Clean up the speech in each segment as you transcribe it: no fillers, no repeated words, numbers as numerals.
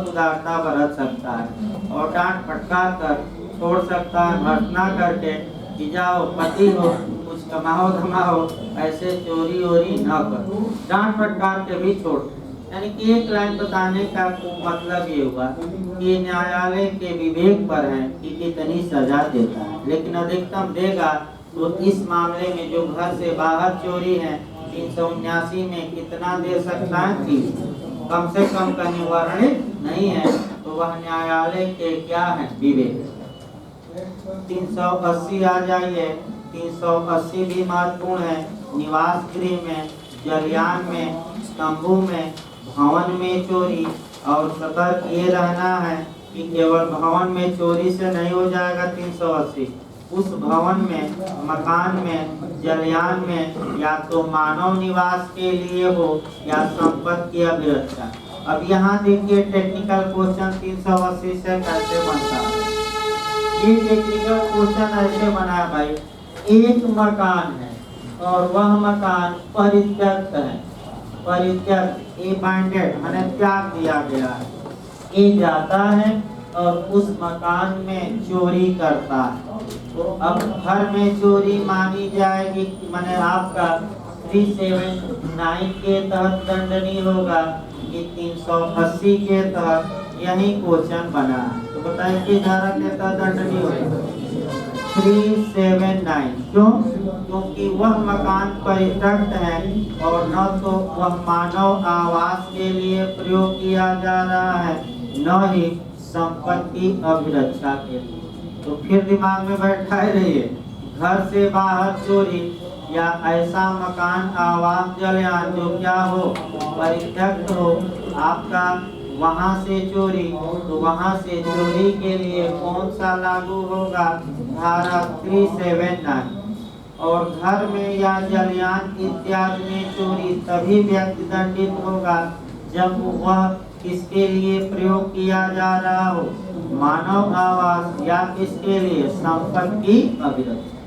उदारता बरत सकता है और डांट फटकार कर छोड़ सकता है, भर्त्सना करके कि जाओ पति हो, कुछ कमाओ धमाओ, ऐसे चोरी वोरी न करो, डांट फटकार के भी छोड़। यानी कि एक लाइन बताने का मतलब ये हुआ कि न्यायालय के विवेक पर है कि कितनी सजा देता है, लेकिन अधिकतम देगा तो इस मामले में जो घर से बाहर चोरी है 379 में कितना दे सकता है? 30। कम से कम कहीं वर्णित नहीं है, तो वह न्यायालय के क्या है? विवेक। 380 आ जाइए। 380 भी महत्वपूर्ण है। निवास गृह में, जलयान में, तंबू में, भवन में चोरी, और सतर्क ये रहना है कि केवल भवन में चोरी से नहीं हो जाएगा 380, उस भवन में, मकान में, जलयान में या तो मानव निवास के लिए हो या संपत्ति अभिरक्षा। अब यहाँ देखिए टेक्निकल क्वेश्चन 380 से कैसे बनता है। ये टेक्निकल क्वेश्चन ऐसे बना है भाई, एक मकान है और वह मकान परित्यक्त है, परित्यक्त अबैंडेड माने त्याग दिया गया है। ये जाता है और उस मकान में चोरी करता है, तो अब घर में चोरी मानी जाएगी, माने आपका 379 के तहत दंडनीय होगा कि 380 के तहत। यही क्वेश्चन बना है, तो बताइए कि धारा के तहत दंडनीय होगा 379। क्यों? क्योंकि वह मकान परित्यक्त है और न तो वह मानव आवास के लिए प्रयोग किया जा रहा है, न ही संपत्ति अभिरक्षा के लिए। तो फिर दिमाग में बैठाए रहिए, घर से बाहर चोरी या ऐसा मकान आवास जलयान जो क्या हो? परित्यक्त हो, आपका वहां से चोरी, तो वहां से चोरी के लिए कौन सा लागू होगा? धारा 379। और घर में या जलयान इत्यादि में चोरी तभी व्यक्ति दंडित होगा जब वह किसके लिए प्रयोग किया जा रहा हो? मानव आवास या किसके लिए? संपत्ति अभिरक्षा।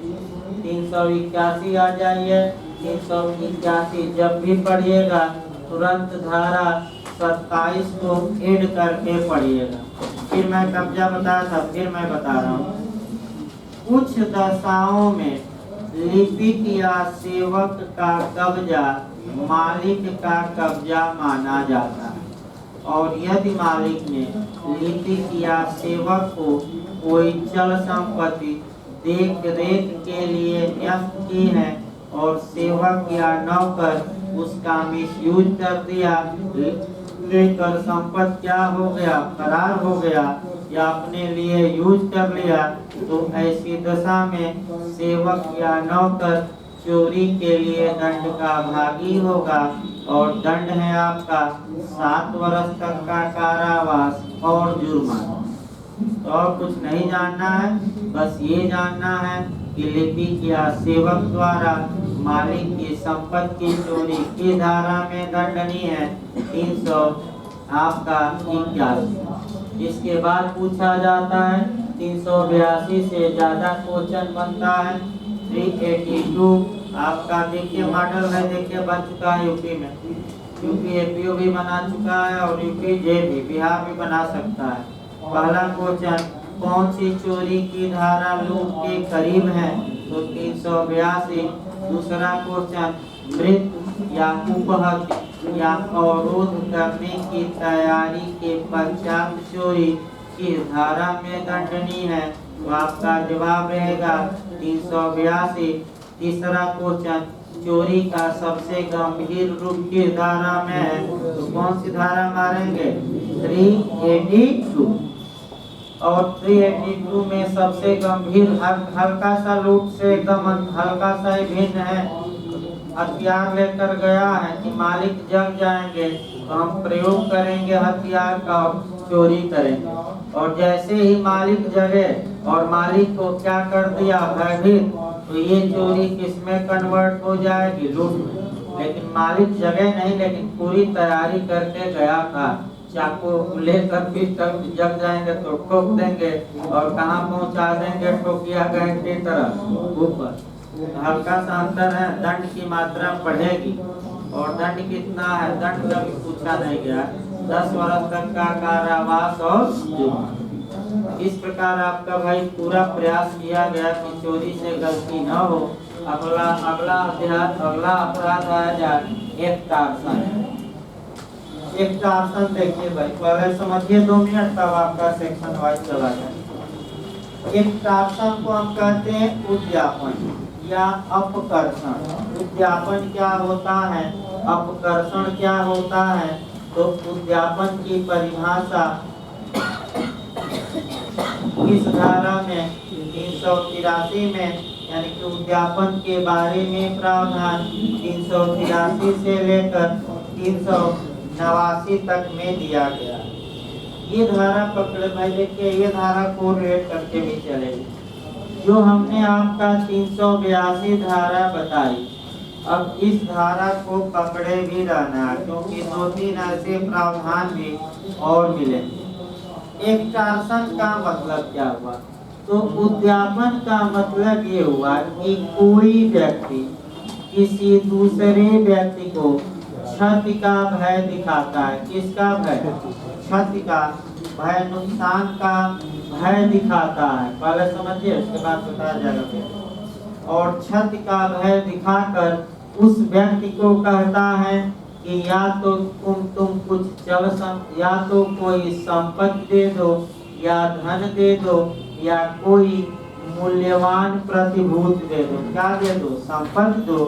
381 आ जाइए। 381 जब भी पढ़िएगा तुरंत धारा 27 को ऐड करके पढ़िएगा। फिर मैं कब्जा बताया था, फिर मैं बता रहा हूँ। कुछ दशाओं में लिपिक या सेवक का कब्जा मालिक का कब्जा माना जाता है, और यदि मालिक ने लिपिक या सेवक को कोई चल संपत्ति देख रेख के लिए न्यस्त की है और सेवक या नौकर उसका मिसयूज कर दिया, लेकर संपत्ति क्या हो गया? फरार हो गया या अपने लिए यूज कर लिया, तो ऐसी दशा में सेवक या नौकर चोरी के लिए दंड का भागी होगा, और दंड है आपका 7 वर्ष तक का कारावास और जुर्माना। तो और कुछ नहीं जानना है, बस ये जानना है कि लिपिक या सेवक द्वारा मालिक की संपत्ति चोरी की धारा में दंडनीय है 300 आपका 81। इसके बाद पूछा जाता है 382 से ज्यादा क्वेश्चन बनता है 382 आपका। देखिए मॉडल में देखिए बन चुका है यूपी में, यूपी एपीओ भी बना चुका है और यूपी जे भी, बिहार भी बना सकता है। पहला क्वेश्चन, कौन सी चोरी की धारा लूट के करीब है? तो 382। दूसरा क्वेश्चन, मृत या उपहत या अवरोध करने की तैयारी के पश्चात चोरी की धारा में दंडनीय है, तो आपका जवाब रहेगा 382। तीसरा क्वेश्चन, चोरी का सबसे गंभीर रूप की धारा में है, तो कौन सी धारा मारेंगे? 382। और 382 में सबसे गंभीर हल्का सा लूट से एकदम हल्का सा ही भिन्न है। हथियार लेकर गया है कि मालिक जग जाएंगे तो हम प्रयोग करेंगे हथियार का और चोरी करेंगे, और जैसे ही मालिक जगे और मालिक को क्या कर दिया? भयभीत, तो ये चोरी किसमें कन्वर्ट हो जाएगी? लूट में। लेकिन मालिक जगे नहीं, लेकिन पूरी तैयारी करके गया था, चाकू लेकर फिर तक जग जाएंगे तो ठोक देंगे, और कहाँ पहुँचा देंगे? ठोकिया गए की तरफ ऊपर। हल्का सा अंतर है, दंड की मात्रा बढ़ेगी। और दंड कितना है? दंड कभी पूछा नहीं गया, 10 वर्ष तक का कारावास और जुर्माना। इस प्रकार आपका भाई पूरा प्रयास किया गया कि चोरी से गलती न हो। अगला अगला अगला अपराध आया जाए एक्टार्सन। एक्टार्सन देखिए भाई, पहले समझिए 2 मिनट, तब आपका सेक्शन वाइज चला जाए। एक्टार्सन को हम कहते हैं उद्यापन या अपकर्षण। उद्यापन क्या होता है, अपकर्षण क्या होता है? तो उद्यापन की परिभाषा इस धारा में 383 में, यानी कि उद्यापन के बारे में प्रावधान 383 से लेकर 389 तक में दिया गया। ये धारा पकड़े भाई, देखिए ये धारा को रेट करके भी चलेगी। जो हमने आपका 382 धारा बताई, अब इस धारा को पकड़े भी रहना है, क्योंकि 2-3 ऐसे प्रावधान भी और मिलेंगे। एक्टार्सन का मतलब क्या हुआ? तो उद्यापन का मतलब ये हुआ कि कोई व्यक्ति किसी दूसरे व्यक्ति को क्षति का भय दिखाता है। किसका भय? क्षति का भय, नुकसान का भय दिखाता है। पहले समझिए, उसके बाद बताया जाएगा। और क्षति का भय दिखाकर उस व्यक्ति को कहता है कि या तो तुम कुछ या तो कोई संपत्ति दे दो, या धन दे दो, या कोई मूल्यवान प्रतिभूति दे दो। क्या दे दो? संपत्ति दो,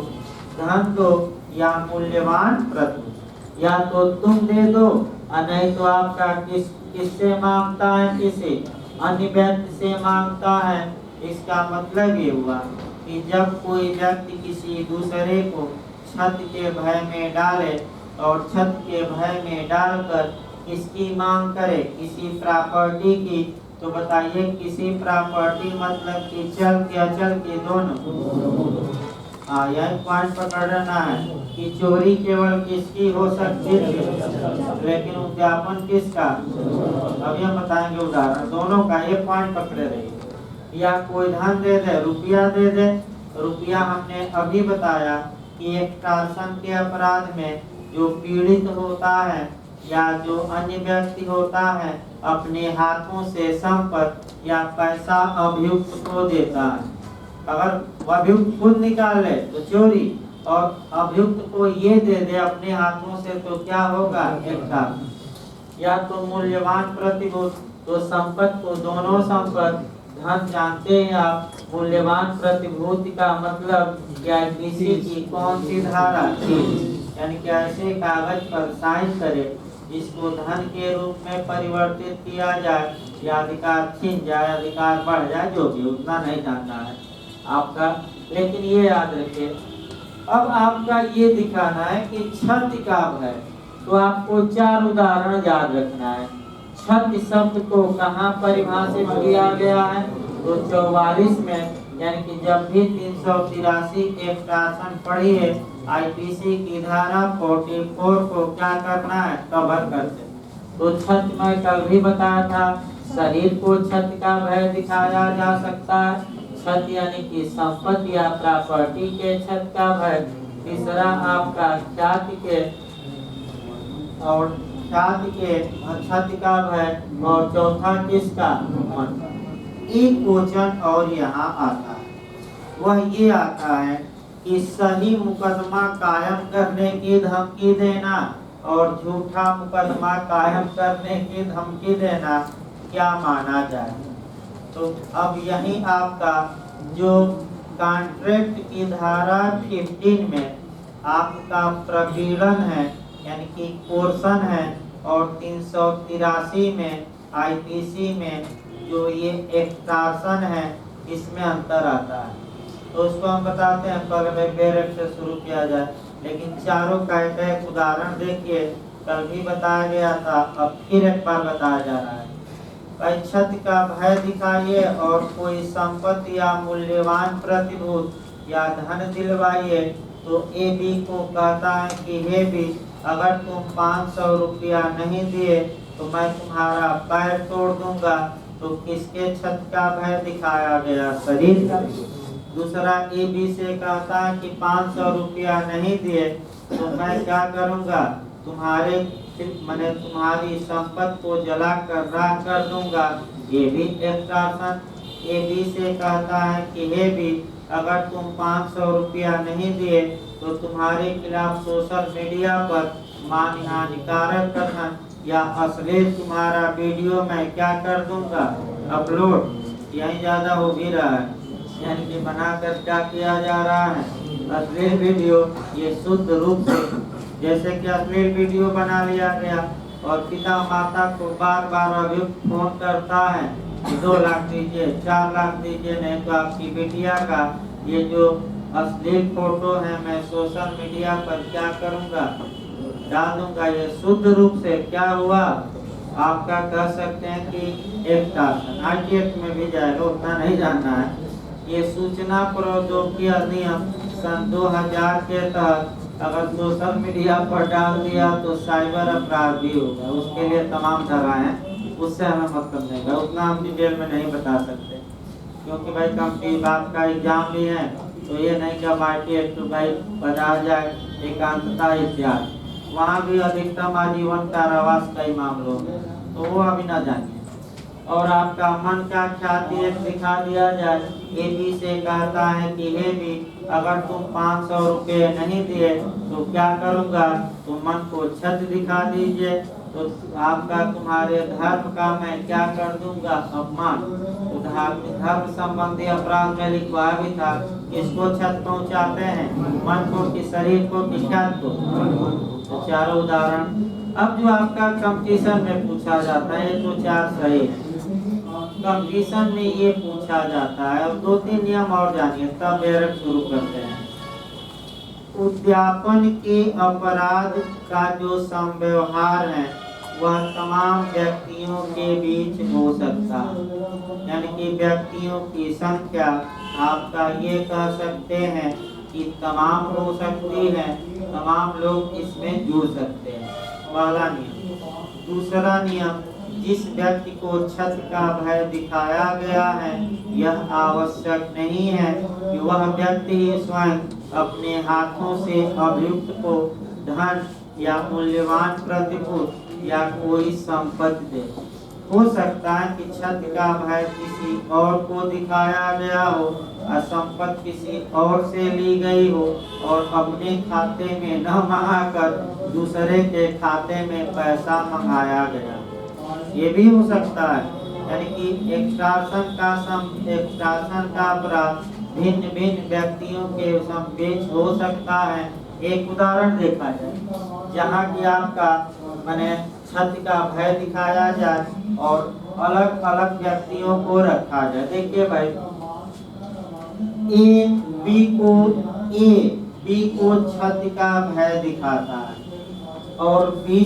धन दो, या मूल्यवान प्रतिभूति। या तो तुम दे दो, और नहीं तो आपका किससे मांगता है? किसी अन्य व्यक्ति से मांगता है। इसका मतलब ये हुआ कि जब कोई व्यक्ति किसी दूसरे को क्षति के भय में डाले और क्षति के भय में डालकर किसकी मांग करे? किसी प्रॉपर्टी की। तो बताइए, किसी प्रॉपर्टी मतलब कि चल के अचल के दोनों। यही पॉइंट पकड़ना है कि चोरी केवल किसकी हो सकती है, लेकिन उद्यापन किसका? अभी हम बताएंगे उदाहरण दोनों का। ये पॉइंट पकड़े रहिए। या कोई धन दे दे, रुपया दे दे। रुपया हमने अभी बताया कि एक्टार्सन के अपराध में जो पीड़ित होता है या जो अन्य व्यक्ति होता है, अपने हाथों से संपत्ति या पैसा अभियुक्त को देता है। अगर अभियुक्त खुद निकाल ले तो चोरी, और अभियुक्त को ये दे दे अपने हाथों से, तो क्या होगा? एक्टार्सन। या तो मूल्यवान प्रतिभूति, तो संपत्ति को दोनों संपत्ति, धन जानते हैं आप, मूल्यवान प्रतिभूति का मतलब क्या? किसी की कौन सी धारा? यानी कि ऐसे कागज पर साइन करे जिसको धन के रूप में परिवर्तित किया जाए, या अधिकार छीन जाए, अधिकार बढ़ जाए, जो भी, उतना नहीं जानना है आपका। लेकिन ये याद रखिए, अब आपका ये दिखाना है कि क्षति का भय। तो आपको 4 उदाहरण याद रखना है। क्षति शब्द को कहाँ परिभाषित किया गया है? तो 44 में, यानी कि जब भी 383 एक्टार्सन पढ़िए, आईपीसी की धारा 44 को क्या करना है? कवर करते। तो क्षति मैं कल भी बताया था, शरीर को क्षति का भय दिखाया जा सकता है। क्षति यानी कि संपत्ति या प्रॉपर्टी के क्षति का भय। तीसरा आपका ख्याति के और क्षति का भय। और चौथा किसका? मन। एक क्वेश्चन और यहाँ आता है, वह ये आता है कि सही मुकदमा कायम करने की धमकी देना और झूठा मुकदमा कायम करने की धमकी देना क्या माना जाए? तो अब यही आपका जो कॉन्ट्रैक्ट की धारा 15 में आपका प्रकीर्णन है, यानी कि कोर्सन है, और 383 में आईपीसी में जो ये एक्टार्सन है, इसमें अंतर आता है। तो उसको हम बताते हैं, पहले बैरक से शुरू किया जाए। लेकिन चारों का एक उदाहरण देखिए, कल भी बताया गया था, अब फिर एक बार बताया जा रहा है। क्षति का भय दिखाइए और कोई संपत्ति या मूल्यवान प्रतिभूति या धन दिलवाइए। तो ए बी को कहता है कि हे बी, अगर तुम 500 रुपया नहीं दिए तो मैं तुम्हारा पैर तोड़ दूंगा। तो किसके क्षति का भय दिखाया गया? शरीर का। दूसरा ए बी से कहता है कि 500 रुपया नहीं दिए तो मैं क्या करूंगा? तुम्हारे मैंने तुम्हारी संपत्ति को जला कर राख कर दूंगा, ये भी एक्सटॉर्शन। ए बी से कहता है कि हे बी, अगर तुम 500 रुपया नहीं दिए तो तुम्हारे खिलाफ सोशल मीडिया पर मानहानिकारक कथन या अश्लील तुम्हारा वीडियो मैं क्या कर दूंगा, अपलोड। यही ज्यादा हो भी रहा है, यानी कि बनाकर क्या किया जा रहा है, अश्लील वीडियो। ये शुद्ध रूप से जैसे कि अश्लील वीडियो बना लिया गया और पिता माता को बार बार अभियुक्त फोन करता है कि 2 लाख दीजिए, 4 लाख दीजिए, नहीं तो आपकी बिटिया का ये जो अश्लील फोटो है मैं सोशल मीडिया पर क्या करूंगा, डाल दूंगा। ये शुद्ध रूप से क्या हुआ, आपका कह सकते हैं कि एक्सटॉर्शन। आईटी एक्ट में भी जाएगा, उतना नहीं जानना है। ये सूचना प्रौद्योगिकी अधिनियम सन 2000 के तहत अगर सोशल मीडिया पर डाल दिया तो साइबर अपराध भी होगा, उसके लिए तमाम धाराएं हैं, उससे हमें मतलब नहीं है, उतना हम डिटेल में नहीं बता सकते, क्योंकि भाई कम बात का एग्जाम भी है, तो ये नहीं कि आईटी एक्ट भाई बता जाए एकांतता इत्यादि, वहाँ भी अधिकतम आजीवन कारावास कई मामलों में, तो वो अभी ना जानिए। और आपका मन का ख्याति दिखा दिया जाए। ए बी से कहता है कि हे बी, अगर तुम 500 रुपये नहीं दिए तो क्या करूंगा, तो मन को छत दिखा दीजिए, तो आपका तुम्हारे धर्म का मैं क्या कर दूंगा, अपमान। तो धर्म संबंधी अपराध में लिखवाया भी था, किसको छत पहुंचाते हैं, मन को कि शरीर को कि छत को। तो चारों उदाहरण। अब जो आपका कंपटीशन में पूछा जाता है, तो 4 सही है। कंपटीशन में ये पूछा जाता है, और 2-3 नियम और जानिए, तब डायरेक्ट शुरू करते हैं। उद्यापन के अपराध का जो संव्यवहार है वह तमाम व्यक्तियों के बीच हो सकता है, यानी कि व्यक्तियों की संख्या आपका ये कह सकते हैं कि तमाम हो सकती है, तमाम लोग इसमें जुड़ सकते हैं, पहला नियम। दूसरा नियम, जिस व्यक्ति को छत का भय दिखाया गया है यह आवश्यक नहीं है कि वह व्यक्ति स्वयं अपने हाथों से अभियुक्त को धन या मूल्यवान प्रतिभूति या कोई संपत्ति दे। हो सकता है कि छत का भय किसी और को दिखाया गया हो, संपत्ति किसी और से ली गई हो और अपने खाते में न मंगाकर दूसरे के खाते में पैसा मंगाया गया, ये भी हो सकता है। यानी कि एक्सटॉर्शन का अपराध भिन्न भिन्न व्यक्तियों के बीच हो सकता है। एक उदाहरण देखा जाए, जहाँ की आपका माने छत का भय दिखाया जाए और अलग अलग व्यक्तियों को रखा जाए। देखिए भाई, ए बी को छत का भय दिखाता है और सी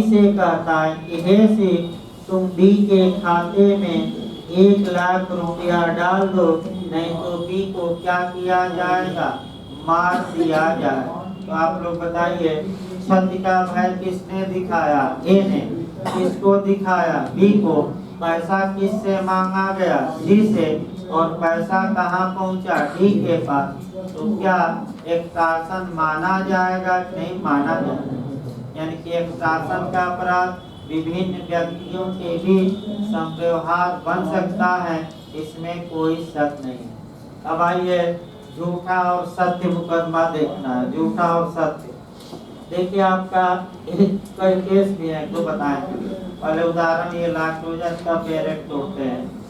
से कहता है कि हे सी, तुम बी के खाते में 1 लाख रुपया डाल दो, नहीं तो बी को क्या किया जाएगा, मार दिया जाए। तो आप लोग बताइए, छत का भय किसने दिखाया, ए ने। किसको दिखाया, बी को। पैसा किससे मांगा गया, डी से। और पैसा कहाँ पहुँचा, डी के पास। तो क्या एक्सटॉर्शन माना जाएगा कि नहीं माना जाएगा। यानी कि एक्सटॉर्शन का अपराध विभिन्न व्यक्तियों के बीच संव्यवहार बन सकता है, इसमें कोई शक नहीं। अब आइए झूठा और सत्य मुकदमा देखना है। झूठा और सत्य, देखिए आपका कई केस भी है, तो बताएं। पहले उदाहरण ये लाख हो जाए, तब डायरेक्ट तोड़ते हैं।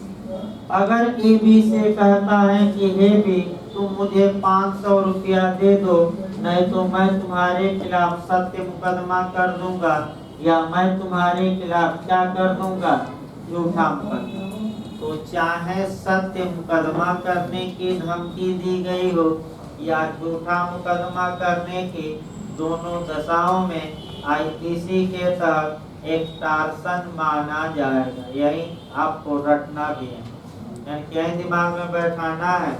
अगर ए बी से कहता है कि हे बी, तुम मुझे 500 रुपया दे दो, नहीं तो मैं तुम्हारे खिलाफ सत्य मुकदमा कर दूंगा, या मैं तुम्हारे खिलाफ क्या कर दूंगा, झूठा मुकदमा। तो चाहे सत्य मुकदमा करने की धमकी दी गई हो या झूठा मुकदमा करने की, दोनों दशाओं में आईपीसी के तहत एक्सटॉर्शन माना जाएगा। यही आपको रटना भी है, यानी यही दिमाग में बैठाना है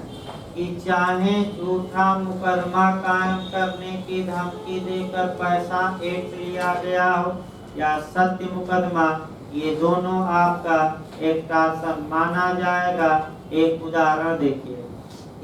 कि चाहे झूठा मुकदमा कायम करने की धमकी देकर पैसा ऐंठ लिया गया हो या सत्य मुकदमा, ये दोनों आपका एक्सटॉर्शन माना जाएगा। एक उदाहरण देखिए,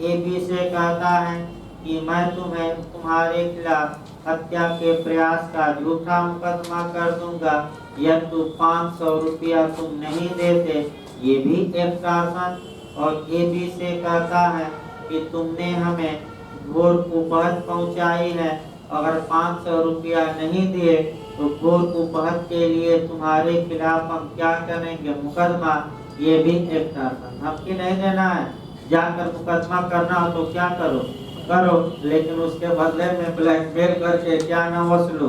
ए बी से कहता है कि मैं तुम्हें तुम्हारे खिलाफ हत्या के प्रयास का झूठा मुकदमा कर दूंगा, यदि तू 500 रुपया तुम नहीं देते। ये भी एक शासन। और ये भी से कहता है कि तुमने हमें घोर उपहत पहुंचाई है, अगर 500 रुपया नहीं दिए तो घोर उपहत के लिए तुम्हारे खिलाफ हम क्या करेंगे, मुकदमा। ये भी एक शासन। धमकी नहीं देना है, जाकर मुकदमा करना हो तो क्या करो करो, लेकिन उसके बदले में ब्लैकमेल करके क्या न वसूलो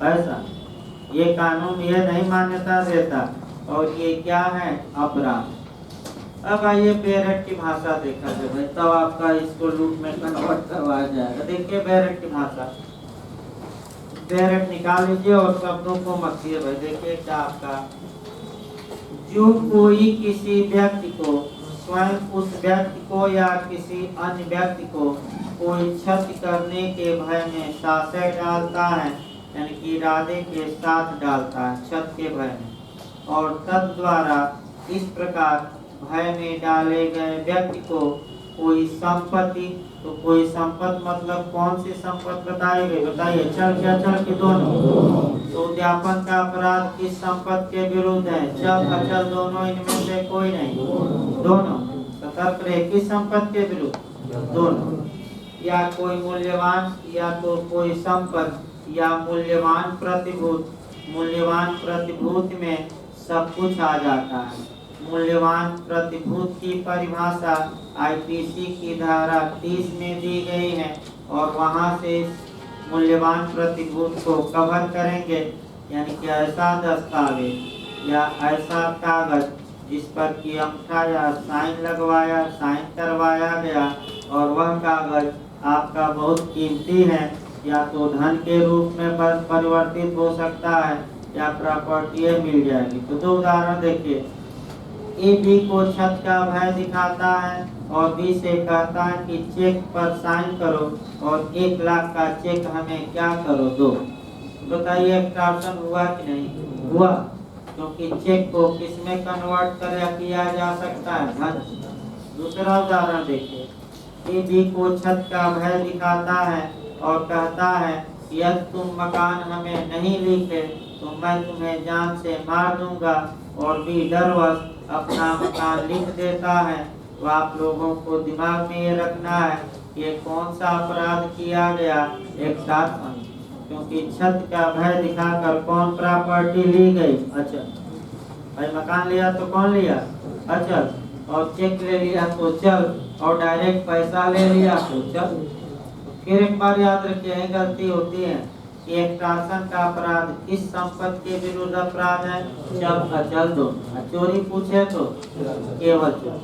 पैसा। ये कानून ये नहीं मान्यता देता, और ये क्या है, अपराध। अब आइए बैरक की भाषा देखा जाए भाई, तब आपका इसको लूप में कन्वर्ट करवाया जाएगा। देखिए बैरक की भाषा, बैरक निकाल लीजिए और शब्दों को मतिए भाई। देखिए क्या आपका, जो कोई किसी व्यक्ति को, स्वयं उस व्यक्ति को या किसी अन्य व्यक्ति को कोई क्षति करने के भय में संशय डालता है, यानी कि इरादे के साथ डालता है क्षति के भय में, और तद द्वारा इस प्रकार भय में डाले गए व्यक्ति को कोई संपत्ति, तो कोई संपत्ति मतलब कौन सी संपत्ति बताई गई, बताइए। चल क्या चल के दोनों, तो उद्यापन का अपराध किस संपत्ति के विरुद्ध है, चल अचल दोनों, इनमें से कोई नहीं, दोनों। सतर्क रहे, किस संपत्ति के विरुद्ध, दोनों। या कोई मूल्यवान, या तो कोई संपत्ति या मूल्यवान प्रतिभूत। मूल्यवान प्रतिभूत में सब कुछ आ जाता है। मूल्यवान प्रतिभूत की परिभाषा आईपीसी की धारा 30 में दी गई है, और वहां से मूल्यवान प्रतिभूत को कवर करेंगे, यानी कि ऐसा दस्तावेज या ऐसा कागज जिस पर कि अंगूठा या साइन करवाया गया, और वह कागज आपका बहुत कीमती है, या तो धन के रूप में परिवर्तित हो सकता है, या प्रॉपर्टी मिल जाएगी। तो दो उदाहरण देखिए। ए बी को छत का भय दिखाता है, और बी से कहता है कि चेक पर साइन करो, और 1 लाख का चेक हमें क्या करो, दो। बताइए एक्सट्रैक्शन हुआ कि नहीं हुआ, क्योंकि चेक को किस में कन्वर्ट किया जा सकता है, धन। दूसरा उदाहरण देखिए। ए बी को छत का भय दिखाता है और कहता है यदि तुम मकान हमें नहीं लिखे तो मैं तुम्हें जान से मार दूंगा, और भी डरवश अपना मकान लिख देता है। तो आप लोगों को दिमाग में ये रखना है ये कौन सा अपराध किया गया, एक साथ, क्योंकि छत का भय दिखाकर कौन प्रॉपर्टी ली गई, अच्छा भाई। मकान लिया तो कौन लिया, अचल, और चेक ले लिया तो चल, और डायरेक्ट पैसा ले लिया तो चल। फिर एक बार याद रखिए, यही गलती होती है कि एक्सट्रैक्शन का अपराध किस संपत्ति के विरुद्ध अपराध है, चल अचल दो। चोरी पूछे तो केवल चोर।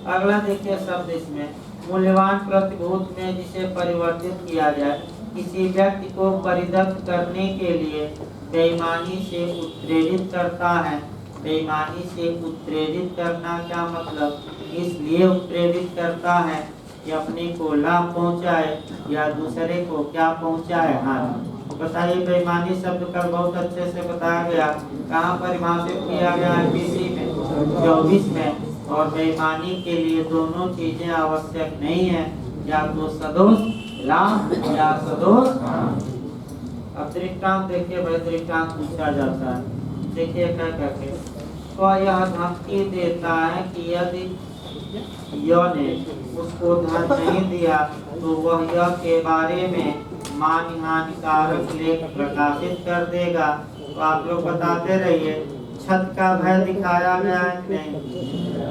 अगला देखिए शब्द इसमें, मूल्यवान प्रतिभूत में जिसे परिवर्तित किया जाए, किसी व्यक्ति को परिदत्त करने के लिए बेईमानी से उत्प्रेरित करता है। बेईमानी से उत्प्रेरित करना क्या मतलब, इसलिए उत्प्रेरित करता है कि अपने को लाभ पहुंचाए या दूसरे को क्या पहुंचाए, हानि। बताइए बेईमानी शब्द का बहुत अच्छे से बताया गया, कहाँ परिभाषित किया गया है, पीसी में 24 में। और बेईमानी के लिए दोनों चीजें आवश्यक नहीं है, या तो सदोष लाभ या सदोष। अब दृष्टांत देखिए भाई, दृष्टांत पूछा जाता है, देखिए क्या कहते, तो यह धमकी देता है कि यदि य ने उसको धन नहीं दिया तो वह य के बारे में मानहानिकारक लेख प्रकाशित कर देगा। तो आप लोग बताते रहिए, छत का भय दिखाया गया है नहीं,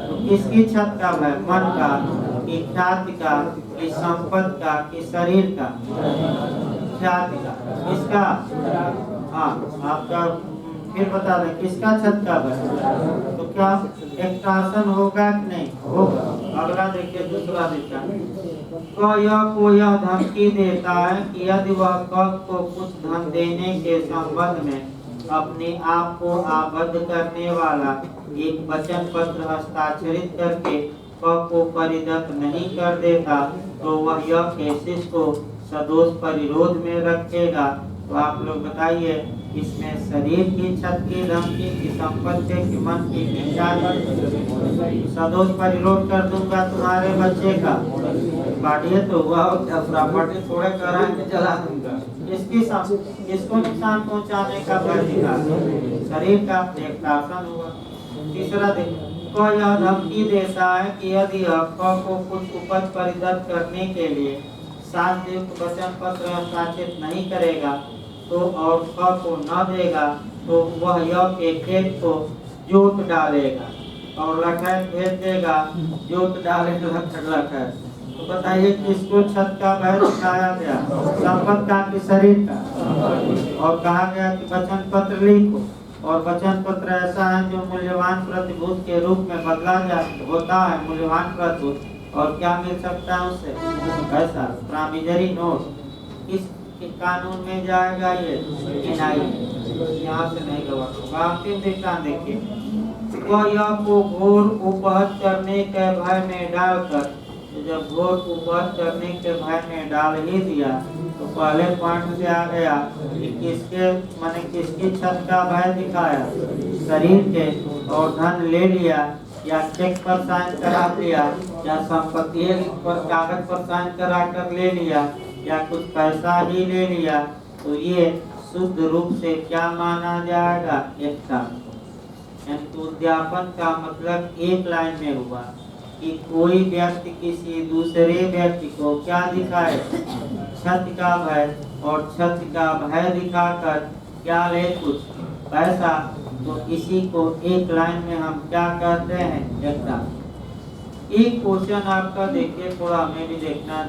तो किसकी छत का भय, मन का कि ख्याति का कि संपत्ति का कि शरीर का, ख्याति का, किसका, हाँ आपका। फिर बता दें किसका छत का भय, तो क्या एक्सट्रैक्शन होगा कि नहीं होगा। अगला देखिए दूसरा दिशा, को यह धमकी देता है कि यदि वह क को कुछ धन देने के संबंध में अपने आप को आबद्ध करने वाला एक वचन पत्र हस्ताक्षरित करके क को परिदत्त नहीं कर देता, तो वह यह केसेस को सदोष परिरोध में रखेगा। तो आप लोग बताइए इसमें शरीर की छत की धमकी की संपत्ति की मन की इच्छा, सदोष परिरोध कर दूंगा तुम्हारे बच्चे का, बांटिए तो हुआ और क्या प्रॉपर्टी थोड़े कराएंगे जला दूंगा। इसको नुकसान पहुंचाने का भय दिखाते, शरीर का एकतासन हुआ। तीसरा को यह धमकी देता है कि यदि क को कुछ उपज परिदत्त करने के लिए शांतियुक्त वचन पत्र हस्ताक्षरित नहीं करेगा तो और क को न देगा तो वह य के खेत को जोत डालेगा और लखैत भेज देगा, जोत डालेगा लखैत। तो बताइए किसको छत का भय दिखाया गया, संपत्ति का कि शरीर का। और कहा गया कि वचन पत्र लिखो, और वचन पत्र ऐसा है जो मूल्यवान प्रतिभूत के रूप में बदला जा होता है, मूल्यवान प्रतिभूत। और क्या मिल सकता है उससे, पैसा, प्रामिजरी नोट। इस कानून में जाएगा ये यहाँ से नहीं गवा होगा। अंतिम दृष्टांत देखिए, वह यह को घोर उपहत करने के भय में डालकर, तो जब घोर उपहत करने के भय में डाल ही दिया तो पहले पॉइंट से आ गया कि किसके माने किसकी छत का भय दिखाया, शरीर के, और धन ले लिया या चेक पर साइन करा लिया या संपत्ति पर कागज पर साइन करा कर ले लिया या कुछ पैसा ही ले लिया, तो ये शुद्ध रूप से क्या माना जाएगा, एकता। यानी उद्यापन का मतलब एक लाइन में हुआ कि कोई व्यक्ति किसी दूसरे व्यक्ति को क्या दिखाए, छत का भय, और छत का भय दिखाकर क्या ले, कुछ पैसा। तो इसी को एक लाइन में हम क्या कहते हैं, एकता। एक क्वेश्चन आपका देखिए, थोड़ा हमें भी देखना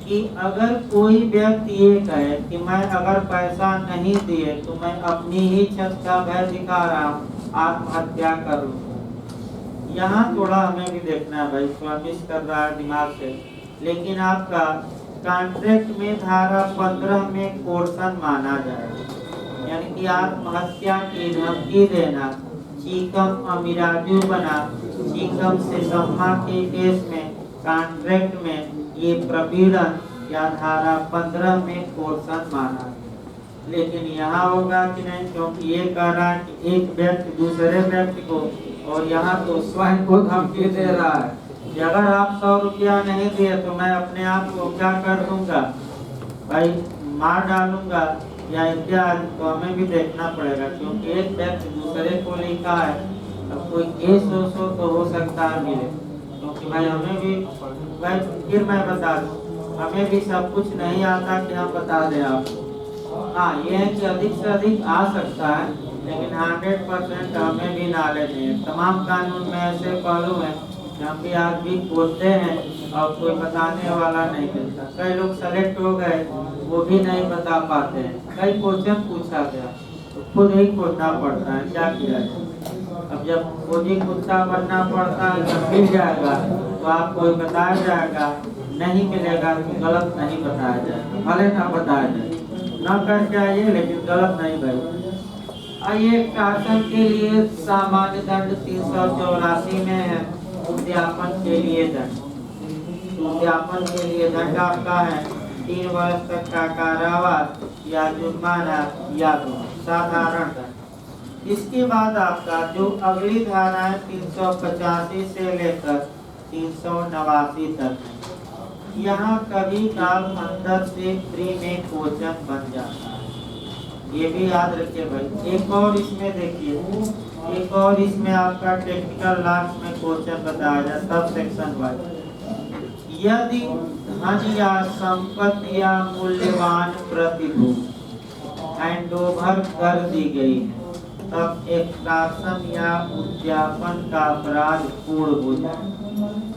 कि अगर कोई व्यक्ति ये कहे कि मैं अगर पैसा नहीं दिए तो मैं अपनी ही छत का भय दिखा रहा हूँ, आत्महत्या कर लूँ। यहाँ थोड़ा हमें भी देखना है भाई, थोड़ा मिस कर रहा है दिमाग से। लेकिन आपका कॉन्ट्रैक्ट में धारा 15 में कोर्सन माना जाए, यानी कि आत्महत्या की धमकी देना, चीकम अमीराजू बना, चीकम से सम्मा के केस में कॉन्ट्रैक्ट में ये प्रपीड़न या धारा 15 में कोर्सन माना। लेकिन यहाँ होगा कि नहीं, क्योंकि ये कह रहा है कि एक व्यक्ति दूसरे व्यक्ति को, और यहाँ तो स्वयं को धमकी दे रहा है कि अगर आप 100 रुपया नहीं दिए तो मैं अपने आप को क्या कर दूंगा भाई, मार डालूंगा या इत्यादि। तो हमें भी देखना पड़ेगा, क्योंकि एक व्यक्ति दूसरे को लिखा है, अब कोई केस हो तो हो सकता है मिले। क्योंकि भाई हमें भी भाई, फिर मैं बता दूं, हमें भी सब कुछ नहीं आता कि हम बता दें आपको। हाँ, ये है कि अधिक से अधिक आ सकता है, लेकिन 100% हमें भी नॉलेज नहीं है। तमाम कानून में ऐसे पहलू हैं कि हम भी आज भी खोजते हैं और कोई बताने वाला नहीं मिलता। कई लोग सेलेक्ट हो गए, वो भी नहीं बता पाते हैं। कई क्वेश्चन पूछा गया तो खुद ही खोजना पड़ता है, क्या किया जाए। अब जब खुद ही कुत्ता बनना पड़ता है, जब मिल जाएगा तो आपको बताया जाएगा, नहीं मिलेगा तो गलत नहीं बताया जाएगा, भले ना बताया जाए, न कर जाइए लेकिन गलत नहीं भाई। आइए, शासन के लिए सामान्य दंड 384 में है, उद्यापन के लिए दंड। उद्यापन के लिए दंड आपका है 3 वर्ष तक का कारावास या जुर्माना या साधारण दंड। इसके बाद आपका जो अगली धारा है 385 से लेकर 389 तक है। यहाँ कभी काल अंदर से फ्री में क्वेश्चन बन जाता है, ये भी याद रखिए भाई। एक और इसमें देखिए, एक और इसमें आपका टेक्निकल लास्ट में क्वेश्चन बताया जाए, सब सेक्शन वाइज। यदि धन या संपत्ति या मूल्यवान प्रतिभूति हैंडओवर कर दी गई है, तब एक्सट्रैक्शन या उद्यापन का अपराध पूर्ण हो जाए।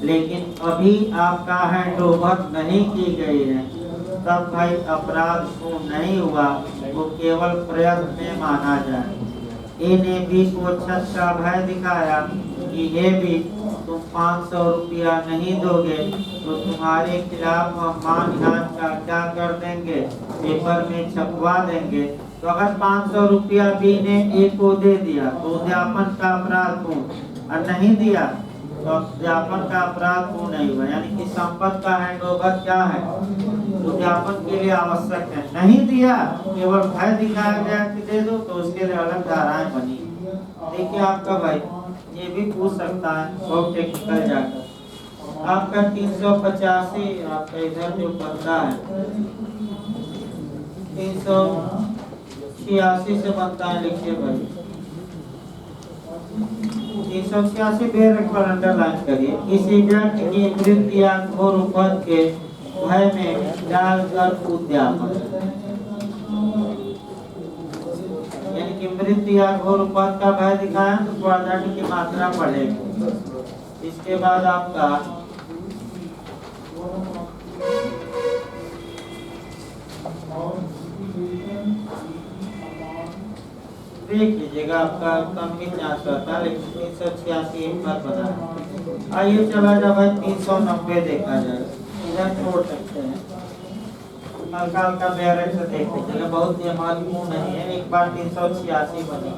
लेकिन अभी आपका हैंडओवर नहीं की गई है, तब भाई अपराध पूर्ण नहीं हुआ, वो केवल प्रयत्न में माना जाए। ए ने बी को छत का भय दिखाया कि ये भी तुम 500 रुपया नहीं दोगे तो तुम्हारे खिलाफ हम मानहानि का क्या कर देंगे, पेपर में छपवा देंगे। तो अगर 500 रुपया बी ने ए को दे दिया तो उद्यापन का अपराध पूर्ण, और नहीं दिया तो उद्यापन का अपराध पूर्ण नहीं हुआ। यानी कि संपत्ति का हैंडओवर क्या है, उद्यापन के लिए आवश्यक है। नहीं दिया, केवल भय दिखाया गया कि दे दो, तो उसके लिए अलग धाराएं बनी। देखिए आपका भाई ये भी पूछ सकता है बहुत टेक्निकल जाकर आपका 385 आपका इधर जो बनता है 386 से बनता है, लिखिए भाई 386 बेर एक बार अंडरलाइन करिए। किसी व्यक्ति की मृत्यु या घोर उपद के भय में डालकर उद्यापन, यानी कि मृत्यु या घोर उपद का भय दिखाया तो थोड़ा दंड की मात्रा बढ़ेगी। इसके बाद आपका देख लीजिएगा, आपका कम ही चांस रहता है, लेकिन 386 एक बार बना है। आइए चला जाए भाई 390 देखा जाए, इधर छोड़ सकते हैं, हल्का हल्का बैरेट से देख लीजिएगा, बहुत ही महत्वपूर्ण नहीं है। एक बार 386 बनी,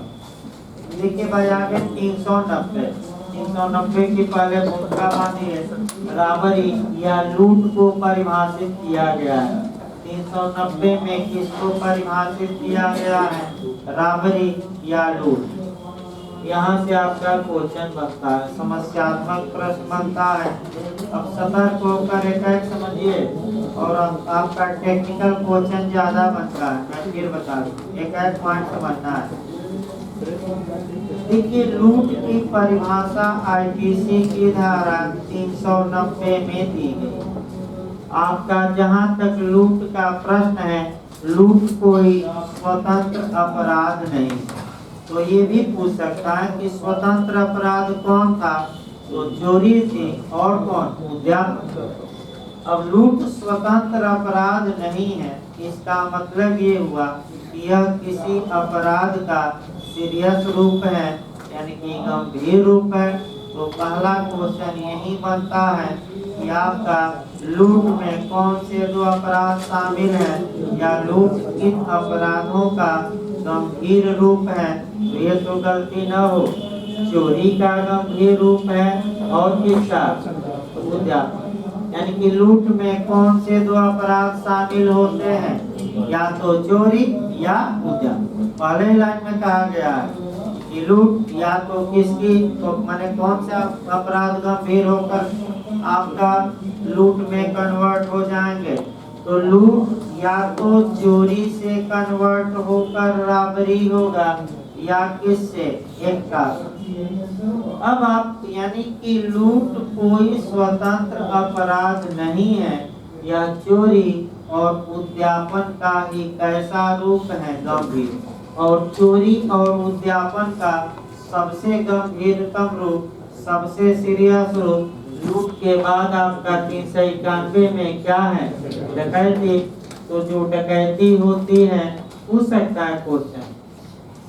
देखिए भाई आगे 390 की पहले भूमिका मानी है, राबरी या लूट को परिभाषित किया गया है। 390 में किसको परिभाषित किया गया है? राबरी या लूट। यहाँ से आपका क्वेश्चन बनता है, समस्यात्मक प्रश्न बनता है। अब सतर्क होकर एक समझिए, और आपका टेक्निकल क्वेश्चन ज्यादा बनता है। मैं फिर बता दूं, एक पॉइंट समझना है। देखिए लूट की परिभाषा आईपीसी की धारा 390 में दी गई। आपका जहां तक लूट का प्रश्न है, लूट कोई स्वतंत्र अपराध नहीं। तो ये भी पूछ सकता है कि स्वतंत्र अपराध कौन था? तो चोरी थी, और कौन? उद्यापन। अब लूट स्वतंत्र अपराध नहीं है, इसका मतलब ये हुआ कि यह किसी अपराध का सीरियस रूप है, यानी कि गंभीर रूप है। तो पहला क्वेश्चन यही बनता है कि आपका लूट में कौन से दो अपराध शामिल हैं, या लूट किन अपराधों का गंभीर रूप है। तो ये तो गलती न हो, चोरी का गंभीर रूप है और किसका? उद्यापन। यानी कि लूट में कौन से दो अपराध शामिल होते हैं? या तो चोरी या उद्यापन। पहले लाइन में कहा गया है कि लूट या तो किसकी, तो माने कौन सा अपराध गंभीर होकर आपका लूट में कन्वर्ट हो जाएंगे। तो लूट या तो चोरी से कन्वर्ट होकर राबरी होगा, या किससे? एक का। अब आप यानी कि लूट कोई स्वतंत्र अपराध नहीं है, यह चोरी और उद्यापन का ही कैसा रूप है? गंभीर। और चोरी और उद्यापन का सबसे गंभीरतम रूप, सबसे सीरियस रूप लूट के बाद आपका 391 में क्या है? डकैती। तो जो डकैती होती है, पूछ सकता है क्वेश्चन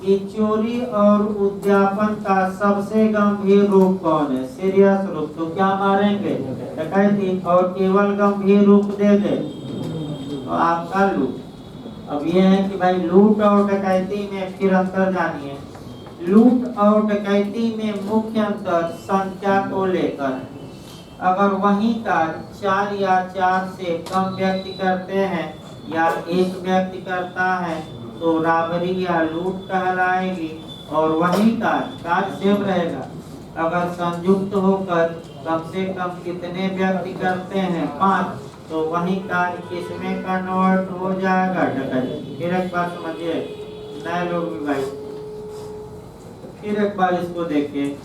कि चोरी और उद्यापन का सबसे गंभीर रूप कौन है? सीरियस रूप। तो क्या मारेंगे? डकैती। और केवल गंभीर रूप दे दे तो आपका लूट। अब ये है कि भाई लूट और डकैती में फिर अंतर जानिए। लूट और डकैती में मुख्य अंतर संख्या को लेकर है। अगर वही कार्य 4 या 4 से कम व्यक्ति करते हैं, या एक व्यक्ति करता है, तो राबरी या लूट कहलाएगी। और वही कार्य सेम रहेगा। अगर संयुक्त होकर कम से कम कितने व्यक्ति करते हैं? 5, तो वही कार्य किसमें कन्वर्ट हो जाएगा? डकैती। फिर एक बार समझिए, नए लोग भी भाई फिर एक बार इसको देखिए,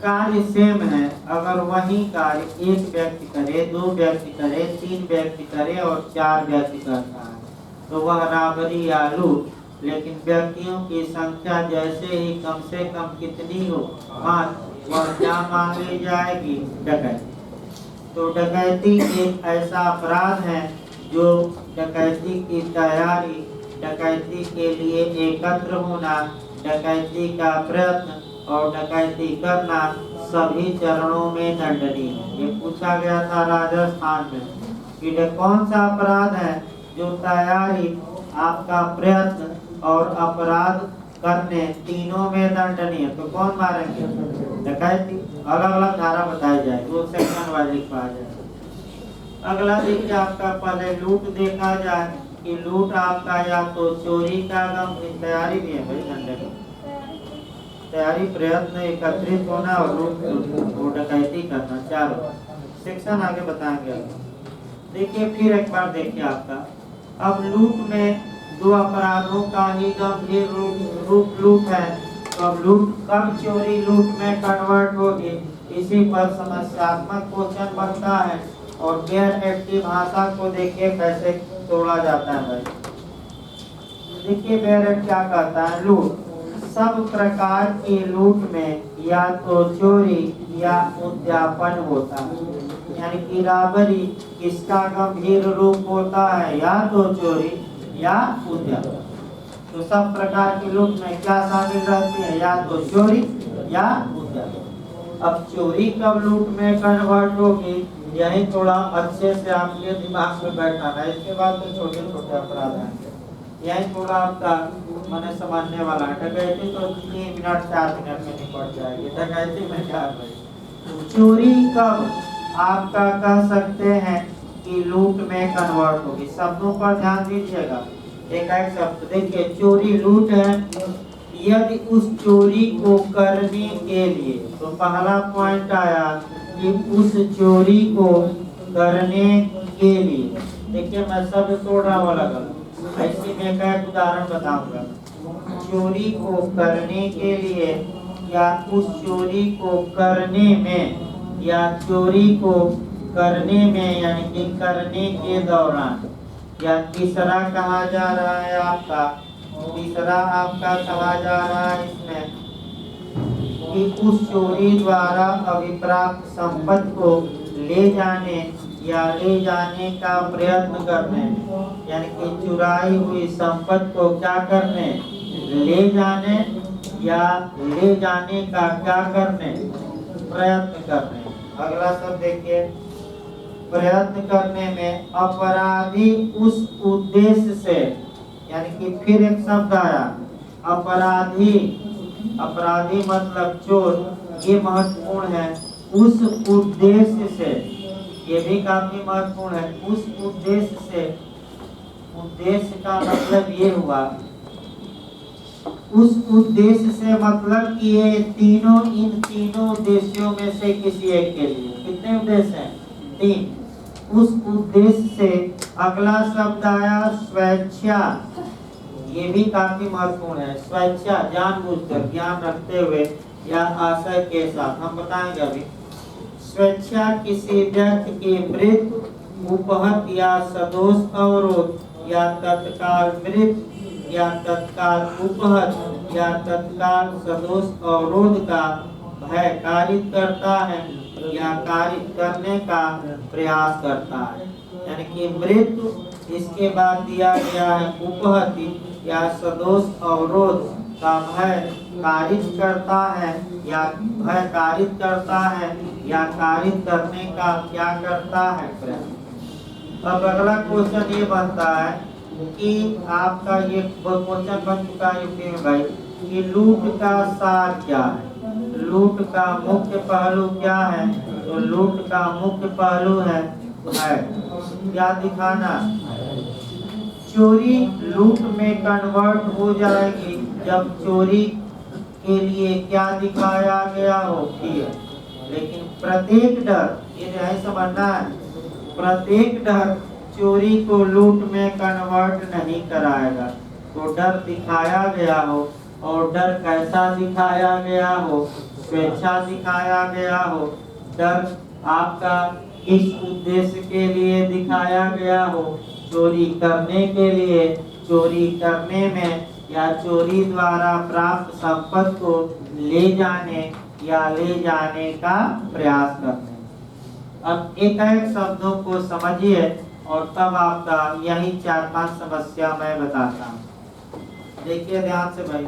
कार्य सेम है। अगर वही कार्य एक व्यक्ति करे, 2 व्यक्ति करे, 3 व्यक्ति करे और 4 व्यक्ति करता है, तो वह राबरी या लूट। लेकिन व्यक्तियों की संख्या जैसे ही कम से कम कितनी हो? 5, वह क्या मांगी जाएगी? डकैती। तो डकैती एक ऐसा अपराध है जो डकैती की तैयारी, डकैती के लिए एकत्र होना, डकैती का प्रयत्न और डकैती करना सभी चरणों में दंडनीय है। ये पूछा गया था राजस्थान में कि कौन सा अपराध है जो तैयारी, आपका प्रयत्न और अपराध करने तीनों में दंडनीय। तो कौन मारेंगे? डकैती। अलग अलग धारा बताई जाए, 2 सेक्शन वाइज लिखा जाए। अगला देखिए, आपका पहले लूट देखा जाए कि लूट आपका या तो चोरी का गंभीर तैयारी भी है भाई, दंडनीय। तैयारी, प्रयत्न, एकत्रित होना और लूट डकैती करना। चारों सेक्शन आगे बताएंगे। देखिए फिर एक बार देखिए आपका, अब लूट में दो अपराधों का ही गंभीर रूप लूट है। तो अब लूट कब चोरी लूट में कन्वर्ट होगी, इसी पर समस्यात्मक क्वेश्चन बनता है। और गैर एक्टिव भाषा को देखिए कैसे तोड़ा जाता है भाई। देखिए बैरट क्या कहता है, लूट सब प्रकार की लूट में या तो चोरी या उद्यापन होता है। यानी कि राबरी किसका गंभीर रूप होता है, या तो चोरी या उद्यापन। तो सब प्रकार की लूट में क्या शामिल रहती है, या तो चोरी या उद्यापन। अब चोरी कब लूट में कन्वर्ट होगी, यही थोड़ा अच्छे से आपके दिमाग में बैठाना है। इसके बाद तो छोटे छोटे अपराध हैं, यही थोड़ा आपका मैंने समझने वाला है। डकैती तो 3 मिनट 4 मिनट में निपट जाएगी, डकैती में क्या है। चोरी कब आपका कह सकते हैं कि लूट में कन्वर्ट होगी, शब्दों पर ध्यान दीजिएगा। एक शब्द देखिए, चोरी लूट है यदि उस चोरी को करने के लिए, तो पहला पॉइंट आया कि उस चोरी को करने के लिए। देखिए मैं शब्द तोड़ रहा हूँ अलग अलग, ऐसे में एक उदाहरण बताऊंगा। चोरी को करने के लिए, या उस चोरी को करने में, या चोरी को करने में यानी कि करने के दौरान। या तीसरा कहा जा रहा है आपका, तीसरा आपका कहा जा रहा है इसमें कि उस चोरी द्वारा अभिप्राप्त संपत्ति को ले जाने या ले जाने का प्रयत्न करने। यानी कि चुराई हुई संपत्ति को क्या करने, ले जाने, या ले जाने का क्या करने, प्रयत्न करने। अगला शब्द देखिए, प्रयत्न करने में अपराधी उस उद्देश्य से, यानी कि फिर एक शब्द आया अपराधी, अपराधी मतलब चोर, ये महत्वपूर्ण है। उस उद्देश्य से, ये भी काफी महत्वपूर्ण है। उस उद्देश्य से, उद्देश्य का मतलब ये हुआ, उस उद्देश्य से मतलब कि ये तीनों, इन तीनों उद्देश्यों में से किसी एक के लिए। कितने उद्देश्य हैं, 3। उस उद्देश्य से अगला शब्द आया स्वेच्छा, ये भी काफी महत्वपूर्ण है। स्वेच्छा जानबूझकर, ज्ञान रखते हुए या आशय के साथ, हम बताएंगे अभी। स्वेच्छा किसी व्यक्ति की मृत्यु, उपहत या सदोष अवरोध या तत्काल मृत्यु या तत्काल उपहत या तत्काल सदोष अवरोध का भय कारित करता है या कारित करने का प्रयास करता है। यानी कि मृत्यु, इसके बाद दिया गया है उपहति या सदोष अवरोध का भय कारित करता है, या भय कारित करता है या कारित करने का क्या करता है, प्रयास। अब अगला क्वेश्चन ये बनता है कि आपका ये क्वेश्चन बन चुका है यूपी में भाई, कि लूट का सार क्या है, लूट का मुख्य पहलू क्या है। तो लूट का मुख्य पहलू है क्या दिखाना, चोरी लूट में कन्वर्ट हो जाएगी जब चोरी के लिए क्या दिखाया गया हो, फिर। लेकिन प्रत्येक डर, ये नहीं समझना है, प्रत्येक डर चोरी को लूट में कन्वर्ट नहीं कराएगा। तो डर दिखाया गया हो, और डर कैसा दिखाया गया हो, स्वेच्छा दिखाया गया हो, डर आपका किस उद्देश्य के लिए दिखाया गया हो, चोरी करने के लिए, चोरी करने में या चोरी द्वारा प्राप्त संपत्ति को ले जाने या ले जाने का प्रयास करने। अब एक एक शब्दों को समझिए और तब आपका यही 4-5 समस्या मैं बताता हूँ। देखिए ध्यान से भाई,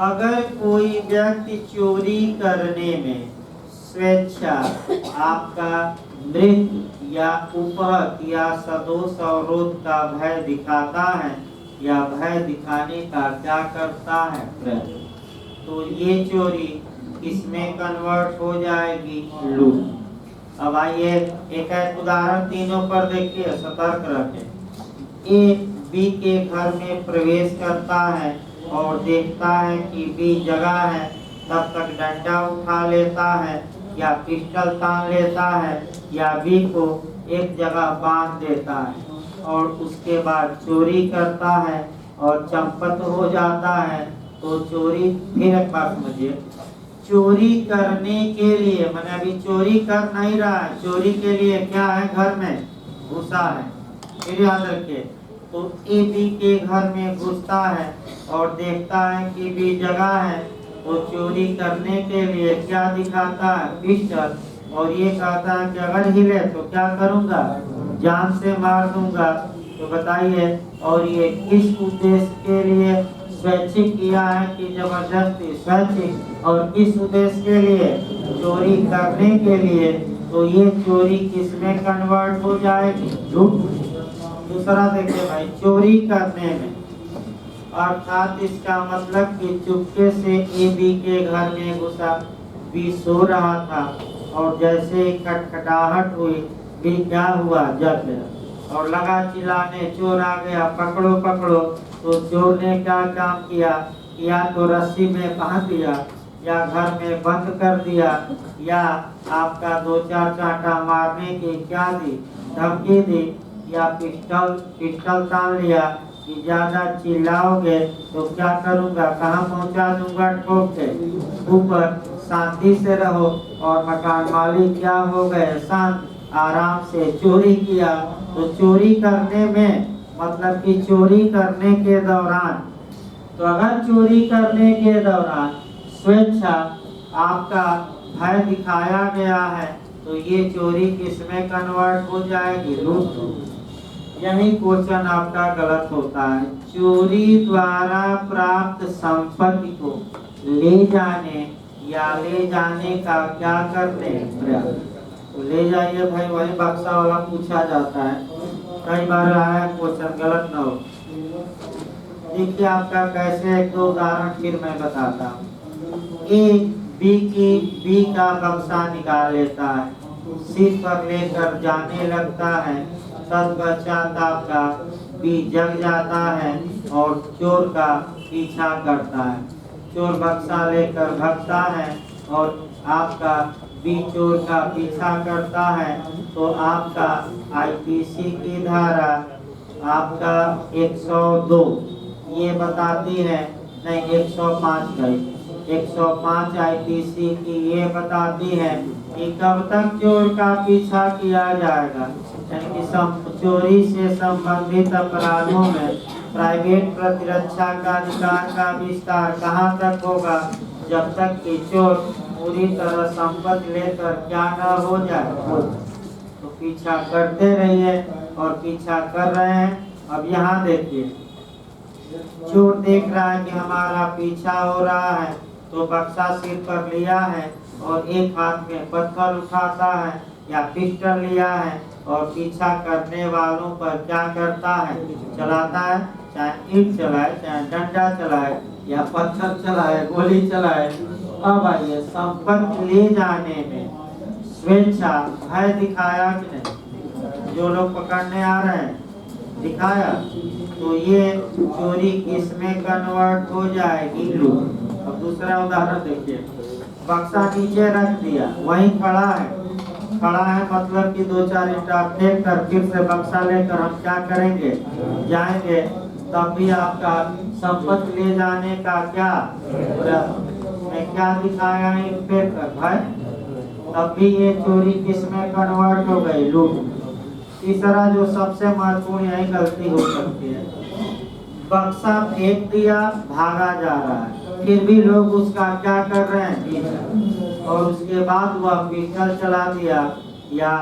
अगर कोई व्यक्ति चोरी करने में स्वेच्छा, आपका मृत्यु या उपहत या सदोष अवरोध का भय दिखाता है या भय दिखाने का क्या करता है, प्रयत्न, तो ये चोरी किसमें कन्वर्ट हो जाएगी, लूट। अब आइए एक एक उदाहरण तीनों पर देखिए, सतर्क रखें। ए बी के घर में प्रवेश करता है और देखता है कि बी जगह है, तब तक डंडा उठा लेता है या पिस्टल तान लेता है या बी को एक जगह बांध देता है और उसके बाद चोरी करता है और चंपत हो जाता है। तो चोरी, फिर एक बात समझिए, चोरी करने के लिए, मैंने अभी चोरी कर नहीं रहा है, चोरी के लिए क्या है, घर में घुसा है। फिर याद रखिए, तो ए बी के घर में घुसता है और देखता है कि बी जगह है, तो चोरी करने के लिए क्या दिखाता है, पिस्टल, और ये कहता है कि अगर हिले तो क्या करूंगा, जान से मार दूंगा। तो बताइए, और ये किस उद्देश्य के लिए स्वैच्छिक किया है कि जबरदस्ती, स्वैच्छिक, और किस उद्देश्य के लिए, चोरी करने के लिए। तो ये चोरी किसमें कन्वर्ट हो जाएगी, झूठ। दूसरा देखिए भाई, चोरी करने में, अर्थात इसका मतलब कि चुपके से ए बी के घर में घुसा, बी सो रहा था और जैसे खटखटाहट हुई, बी क्या हुआ, जग गया और लगा चिल्लाने, चोर आ गया, पकड़ो पकड़ो। तो चोर ने क्या काम किया, या तो रस्सी में बांध दिया, या घर में बंद कर दिया, या आपका 2-4 चांटा मारने की क्या दी, धमकी दी, या पिस्टल तान लिया कि ज्यादा चिल्लाओगे तो क्या करूंगा, कहाँ पहुंचा दूंगा, ठोक के ऊपर। शांति से रहो। और मकान मालिक क्या हो गए, शांत, आराम से चोरी किया। तो चोरी करने में, मतलब कि चोरी करने के दौरान, तो अगर चोरी करने के दौरान स्वेच्छा आपका भय दिखाया गया है, तो ये चोरी किसमें कन्वर्ट हो जाएगी, लूट। यही क्वेश्चन आपका गलत होता है। चोरी द्वारा प्राप्त संपत्ति को ले जाने या ले जाने का क्या करते हैं, प्रयास। तो ले जाइए भाई, वही बक्सा वाला पूछा जाता है, कई बार आया क्वेश्चन, गलत ना हो। देखिए आपका कैसे, एक दो उदाहरण फिर मैं बताता हूँ। एक बी का बक्सा निकाल लेता है, सिर पर लेकर जाने लगता है, तत्पश्चात आपका बी जग जाता है और चोर का पीछा करता है। चोर बक्सा लेकर भागता है और आपका बी चोर का पीछा करता है। तो आपका आईपीसी की धारा आपका 102 ये बताती है, नहीं 105 गई, 105 आईपीसी की ये बताती है कि कब तक चोर का पीछा किया जाएगा, यानी कि चोरी से संबंधित अपराधों में प्राइवेट प्रतिरक्षा का अधिकार का विस्तार कहाँ तक होगा, जब तक कि चोर पूरी तरह संपत्ति लेकर क्या न हो जाए। तो पीछा करते रहिए और पीछा कर रहे हैं। अब यहाँ देखिए, चोर देख रहा है कि हमारा पीछा हो रहा है, तो बक्सा सिर पर लिया है और एक हाथ में पत्थर उठाता है या पिस्टल लिया है और पीछा करने वालों पर क्या करता है, चलाता है, चाहे ईंट चलाए, चाहे डंडा चलाए या पत्थर चलाए, गोली चलाए। अब आइए, संपत्ति ले जाने में स्वेच्छा भय दिखाया कि नहीं, जो लोग पकड़ने आ रहे हैं दिखाया, तो ये चोरी किसमें कन्वर्ट हो जाएगी, लूट। अब दूसरा उदाहरण देखिए, बक्सा नीचे रख दिया, वहीं खड़ा है मतलब कि 2-4 ईंटा फेंक कर फिर से बक्सा लेकर हम क्या करेंगे, जाएंगे, तब भी आपका संपत्ति ले जाने का क्या, मैं क्या दिखाया ईंट फेंक कर भाई, तब भी ये चोरी किसमें कन्वर्ट हो गई, लूट। तीसरा जो सबसे महत्वपूर्ण यही गलती हो सकती है, बक्सा फेंक दिया, भागा जा रहा है, फिर भी लोग उसका क्या कर रहे हैं, और उसके बाद वह पिस्टल चला दिया या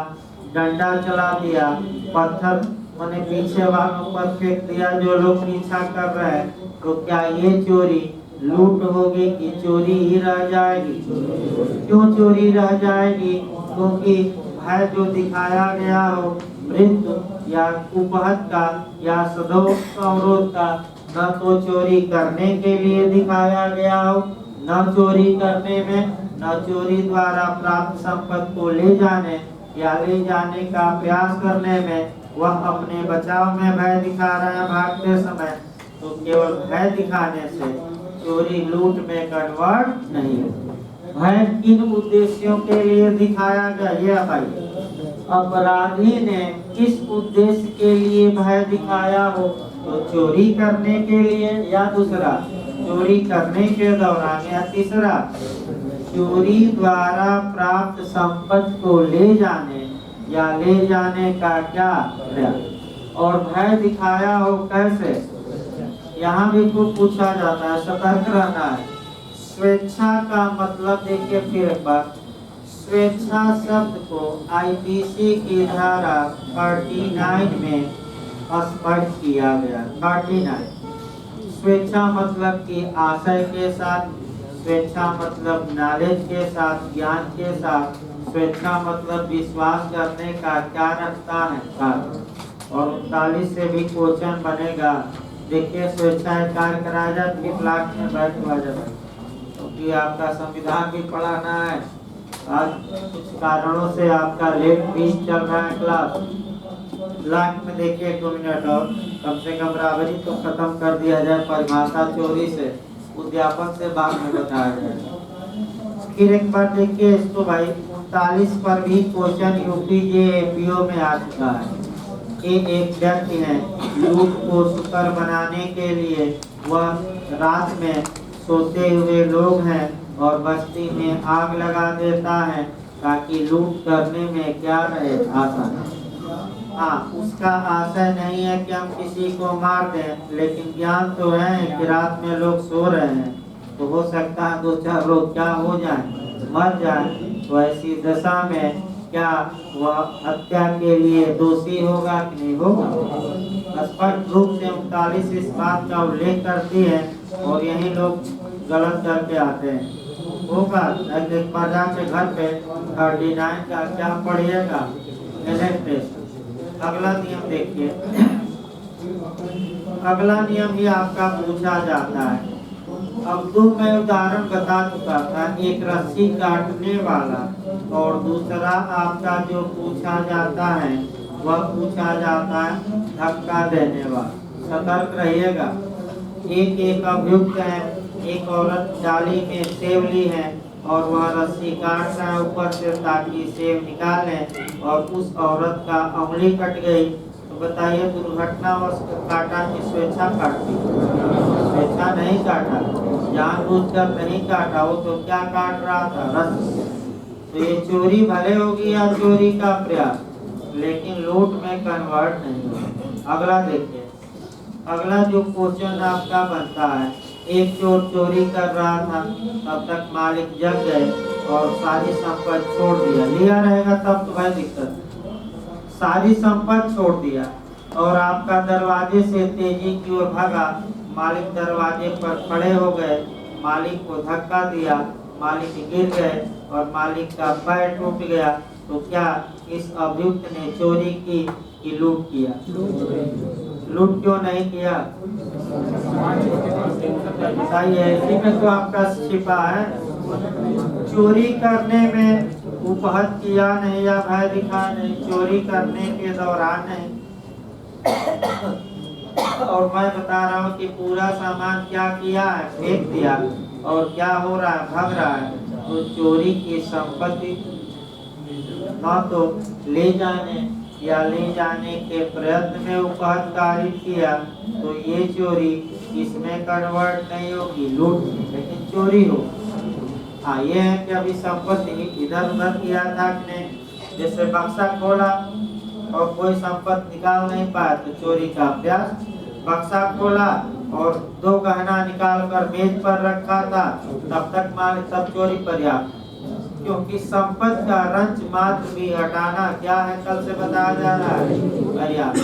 डंडा चला दिया, पत्थर मैंने पीछे वालों पर फेंक दिया जो लोग पीछा कर रहे हैं। तो क्या ये चोरी लूट होगी कि चोरी ही रह जाएगी? क्यों चोरी रह जाएगी? क्योंकि भय जो दिखाया गया हो, मृत्यु या कुपहत का या सदोष अवरोध का, न तो चोरी करने के लिए दिखाया गया हो, न चोरी करने में, न चोरी द्वारा प्राप्त संपत्ति को ले जाने या ले जाने का प्रयास करने में वह अपने बचाव में भय दिखा रहे हैं भागते समय। तो केवल भय दिखाने से चोरी लूट में कन्वर्ट नहीं होती। भय किन उद्देश्यों के लिए दिखाया गया यह भाई अपराधी ने किस उद्देश्य के लिए भय दिखाया हो, तो चोरी करने के लिए या दूसरा चोरी करने के दौरान या तीसरा चोरी द्वारा प्राप्त संपत्ति को ले जाने या ले जाने का क्या प्रयास। और भय दिखाया हो कैसे, यहाँ भी कुछ पूछा जाता है, सतर्क रहना है। स्वेच्छा का मतलब देखिए फिर एक बार, स्वेच्छा शब्द को आईपीसी की धारा 39 में स्पष्ट किया गया। 39 स्वेच्छा मतलब कि आशय के साथ, स्वेच्छा मतलब नॉलेज के साथ, ज्ञान के साथ, स्वेच्छा मतलब विश्वास करने का क्या रखता है साथ। और 39 से भी क्वेश्चन बनेगा। देखिए स्वेच्छा कार्य कराया जाए, फिर लाख में बैठ हुआ जाए, क्योंकि आपका संविधान भी पढ़ाना है। आज कुछ कारणों से आपका लेट फीस चल रहा है क्लास। लाख में देखिए 2 मिनट और कम से कम बराबरी तो खत्म कर दिया जाए। परिभाषा चोरी से उद्यापक से बाद में बताया जाए। फिर एक बार देखिए इसको भाई 39 पर भी क्वेश्चन यूपी जेएपीओ में आ चुका है। ये एक व्यक्ति है, लूट को सुकर बनाने के लिए वह रात में सोते हुए लोग हैं और बस्ती में आग लगा देता है ताकि लूट करने में क्या रहे आसान। हाँ, उसका आशय नहीं है कि हम किसी को मार दें, लेकिन ज्ञान तो है कि रात में लोग सो रहे हैं, तो हो सकता है 2-4 लोग क्या हो जाए, मर जाए। तो ऐसी दशा में क्या वह हत्या के लिए दोषी होगा कि नहीं होगा। स्पष्ट रूप से 39 इस बात का उल्लेख करती है और यही लोग गलत करके आते हैं। होगा एक बार जाके घर पे 39 का क्या पढ़िएगा। अगला नियम देखिए, अगला नियम ही आपका पूछा जाता है। अब दो मैं उदाहरण बता चुका था, एक रस्सी काटने वाला और दूसरा आपका जो पूछा जाता है वह पूछा जाता है धक्का देने वाला। सतर्क रहिएगा। एक अभियुक्त है, एक औरत डाली में सेब ली है और वह रस्सी काट रहा है ऊपर से ताकि सेब निकाले और उस औरत का उंगली कट गई। तो बताइए दुर्घटनावश काटा कि स्वेच्छा काटी? स्वेच्छा नहीं काटा, जानबूझकर नहीं काटा, वो तो क्या काट रहा था, रस्सी। तो ये चोरी भले होगी या चोरी का प्रयास, लेकिन लूट में कन्वर्ट नहीं होगा। अगला देखिए, अगला जो क्वेश्चन आपका बनता है, एक चोर चोरी कर रहा था, तब तक मालिक जग गए और सारी संपत्ति छोड़ दिया। लिया रहेगा तब तो भाई दिक्कत, सारी संपत्ति छोड़ दिया और आपका दरवाजे से तेजी की ओर भागा। मालिक दरवाजे पर खड़े हो गए, मालिक को धक्का दिया, मालिक गिर गए और मालिक का पैर टूट गया। तो क्या इस अभियुक्त ने चोरी की कि लूट किया? लूट क्यों नहीं किया? सही है, इसी में तो आपका छिपा है। चोरी करने में उपहत किया नहीं या भय दिखा नहीं, चोरी करने के दौरान नहीं। और मैं बता रहा हूँ कि पूरा सामान क्या किया है, फेंक दिया और क्या हो रहा है, भाग रहा है। तो चोरी की संपत्ति न तो ले जाने या ले जाने के प्रयत्न में उपहत कार्य किया, तो ये चोरी इसमें कन्वर्ट नहीं होगी, लूट में, लेकिन चोरी हो। हाँ, ये है कि अभी संपत्ति इधर उधर किया था कि नहीं, जैसे बक्सा खोला और कोई संपत्ति निकाल नहीं पाया तो चोरी का अभ्यास। बक्सा खोला और 2 गहना निकाल कर मेज पर रखा था, तब तक माल सब चोरी पर्याप्त, क्योंकि संपत्ति का रंच मात्र भी हटाना क्या है, कल से बताया जा रहा है, पर्याप्त।